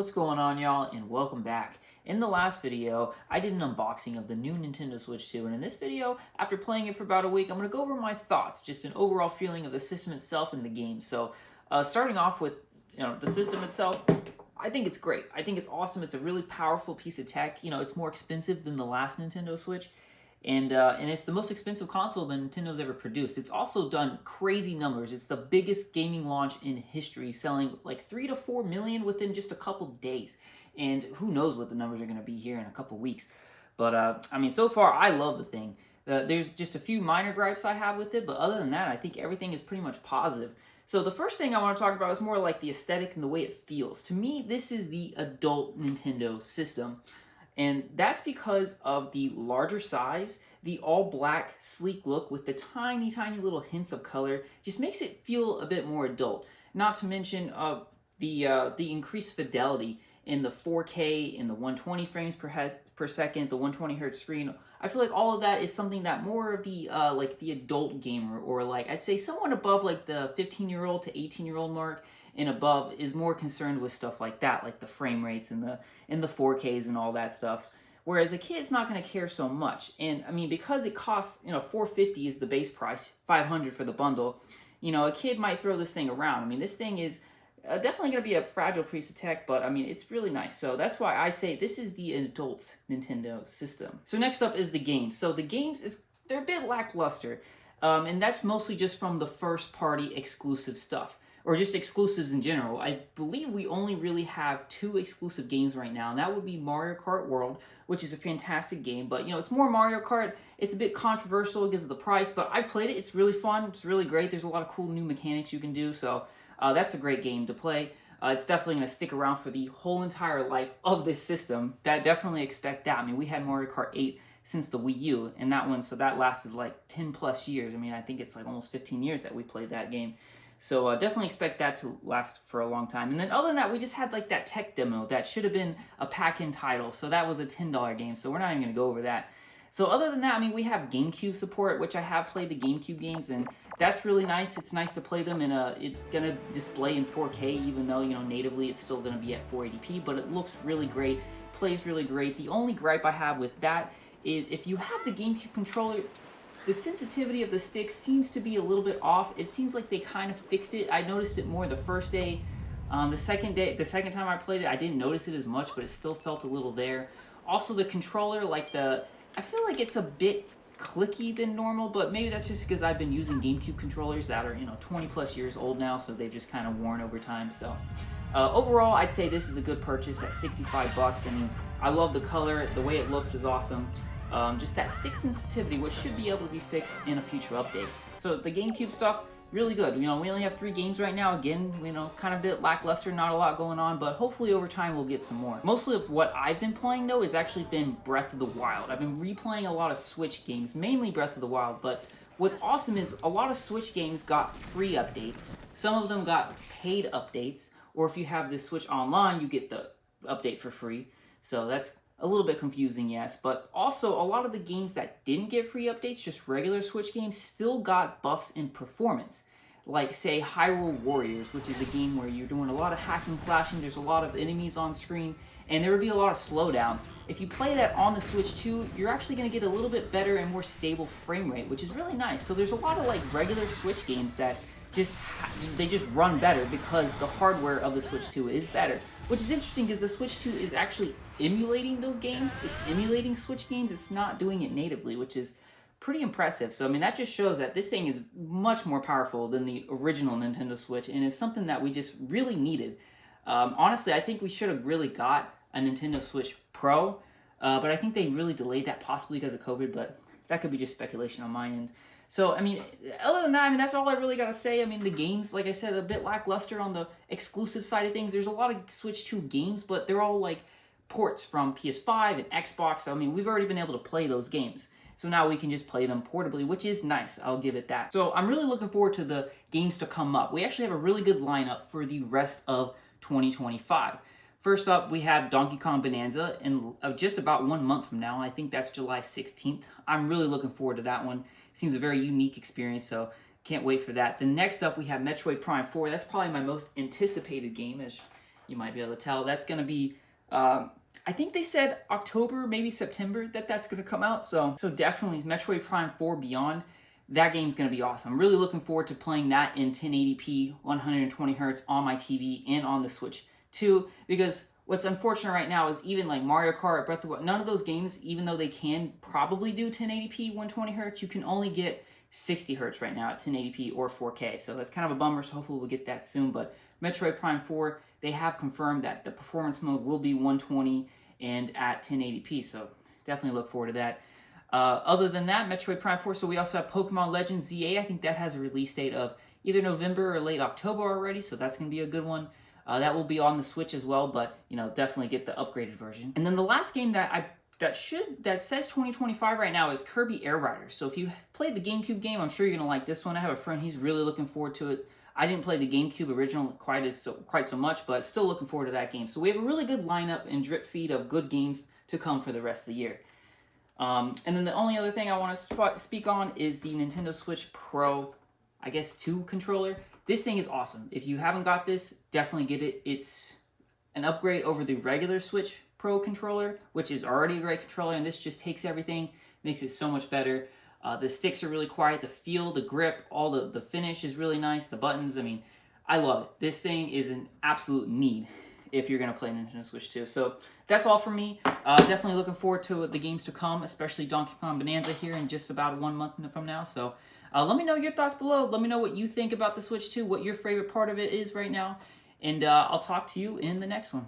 What's going on, y'all, and welcome back. In the last video, I did an unboxing of the new Nintendo Switch 2, and in this video, after playing it for about a week, I'm going to go over my thoughts, just an overall feeling of the system itself and the game. So, starting off with, the system itself, I think it's great. I think it's awesome. It's a really powerful piece of tech. It's more expensive than the last Nintendo Switch, and it's the most expensive console that Nintendo's ever produced. It's also done crazy numbers. It's the biggest gaming launch in history, selling like 3 to 4 million within just a couple days. And who knows what the numbers are going to be here in a couple weeks. But so far I love the thing. There's just a few minor gripes I have with it, but other than that, I think everything is pretty much positive. So the first thing I want to talk about is more like the aesthetic and the way it feels. To me, this is the adult Nintendo system. And that's because of the larger size, the all black, sleek look with the tiny, tiny little hints of color just makes it feel a bit more adult. Not to mention the increased fidelity in the 4K, in the 120 frames per second, the 120 hertz screen. I feel like all of that is something that more of the like the adult gamer, or like I'd say someone above like the 15-year-old to 18-year-old mark and above, is more concerned with stuff like that, like the frame rates and the 4Ks and all that stuff. Whereas a kid's not going to care so much. And I mean, because it costs, $450 is the base price, $500 for the bundle. A kid might throw this thing around. I mean, this thing is definitely going to be a fragile piece of tech, but I mean, it's really nice. So that's why I say this is the adult Nintendo system. So next up is the games. So the games they're a bit lackluster, and that's mostly just from the first party exclusive stuff, or just exclusives in general. I believe we only really have 2 exclusive games right now, and that would be Mario Kart World, which is a fantastic game, but it's more Mario Kart. It's a bit controversial because of the price, but I played it. It's really fun. It's really great. There's a lot of cool new mechanics you can do, so that's a great game to play. It's definitely going to stick around for the whole entire life of this system. Definitely expect that. I mean, we had Mario Kart 8 since the Wii U, and that lasted like 10 plus years. I mean, I think it's like almost 15 years that we played that game. So definitely expect that to last for a long time. And then other than that, we just had like that tech demo that should have been a pack-in title. So that was a $10 game, so we're not even going to go over that. So other than that, I mean, we have GameCube support, which I have played the GameCube games, and that's really nice. It's nice to play them it's going to display in 4K, even though, natively it's still going to be at 480p, but it looks really great, plays really great. The only gripe I have with that is if you have the GameCube controller, the sensitivity of the stick seems to be a little bit off. It seems like they kind of fixed it. I noticed it more the first day. The second time I played it, I didn't notice it as much, but it still felt a little there. Also, the controller, I feel like it's a bit clicky than normal, but maybe that's just because I've been using GameCube controllers that are 20 plus years old now, so they've just kind of worn over time. So overall, I'd say this is a good purchase at $65. I mean, I love the color. The way it looks is awesome. Just that stick sensitivity, which should be able to be fixed in a future update. So the GameCube stuff, really good. We only have 3 games right now. Again, kind of a bit lackluster, not a lot going on, but hopefully over time we'll get some more. Mostly of what I've been playing, though, has actually been Breath of the Wild. I've been replaying a lot of Switch games, mainly Breath of the Wild, but what's awesome is a lot of Switch games got free updates. Some of them got paid updates, or if you have the Switch Online, you get the update for free. So that's a little bit confusing, yes, but also a lot of the games that didn't get free updates, just regular Switch games, still got buffs in performance. Like, say, Hyrule Warriors, which is a game where you're doing a lot of hacking, slashing, there's a lot of enemies on screen, and there would be a lot of slowdowns. If you play that on the Switch 2, you're actually going to get a little bit better and more stable frame rate, which is really nice. So there's a lot of, regular Switch games that just run better because the hardware of the Switch 2 is better. Which is interesting because the Switch 2 is actually emulating those games. It's emulating Switch games. It's not doing it natively, which is pretty impressive. So, I mean, that just shows that this thing is much more powerful than the original Nintendo Switch, and it's something that we just really needed. Honestly, I think we should have really got a Nintendo Switch Pro, but I think they really delayed that possibly because of COVID, but that could be just speculation on my end. So, I mean, other than that, I mean, that's all I really got to say. I mean, the games, like I said, a bit lackluster on the exclusive side of things. There's a lot of Switch 2 games, but they're all, ports from PS5 and Xbox. So, I mean, we've already been able to play those games. So now we can just play them portably, which is nice. I'll give it that. So I'm really looking forward to the games to come up. We actually have a really good lineup for the rest of 2025. First up, we have Donkey Kong Bonanza in just about 1 month from now. I think that's July 16th. I'm really looking forward to that one. Seems a very unique experience, so can't wait for that. Then next up, we have Metroid Prime 4. That's probably my most anticipated game, as you might be able to tell. That's going to be, I think they said October, maybe September that's going to come out. So definitely Metroid Prime 4 Beyond. That game's going to be awesome. I'm really looking forward to playing that in 1080p, 120 hertz on my TV and on the Switch too, because what's unfortunate right now is even like Mario Kart, Breath of the Wild, none of those games, even though they can probably do 1080p, 120 hertz, you can only get 60 hertz right now at 1080p or 4K. So that's kind of a bummer, so hopefully we'll get that soon. But Metroid Prime 4, they have confirmed that the performance mode will be 120 and at 1080p, so definitely look forward to that. Other than that, Metroid Prime 4, so we also have Pokemon Legends ZA. I think that has a release date of either November or late October already, so that's going to be a good one. That will be on the Switch as well, but definitely get the upgraded version. And then the last game that says 2025 right now is Kirby Air Riders. So if you played the GameCube game, I'm sure you're gonna like this one. I have a friend, he's really looking forward to it. I didn't play the GameCube original quite so much, but still looking forward to that game. So we have a really good lineup and drip feed of good games to come for the rest of the year. And then the only other thing I want to speak on is the Nintendo Switch Pro, I guess, 2 controller. This thing is awesome. If you haven't got this, definitely get it. It's an upgrade over the regular Switch Pro controller, which is already a great controller, and this just takes everything, makes it so much better. The sticks are really quiet, the feel, the grip, all the finish is really nice, the buttons, I mean, I love it. This thing is an absolute need if you're going to play Nintendo Switch 2. So that's all for me. Definitely looking forward to the games to come, especially Donkey Kong Bonanza here in just about 1 month from now. So let me know your thoughts below. Let me know what you think about the Switch 2, what your favorite part of it is right now. And I'll talk to you in the next one.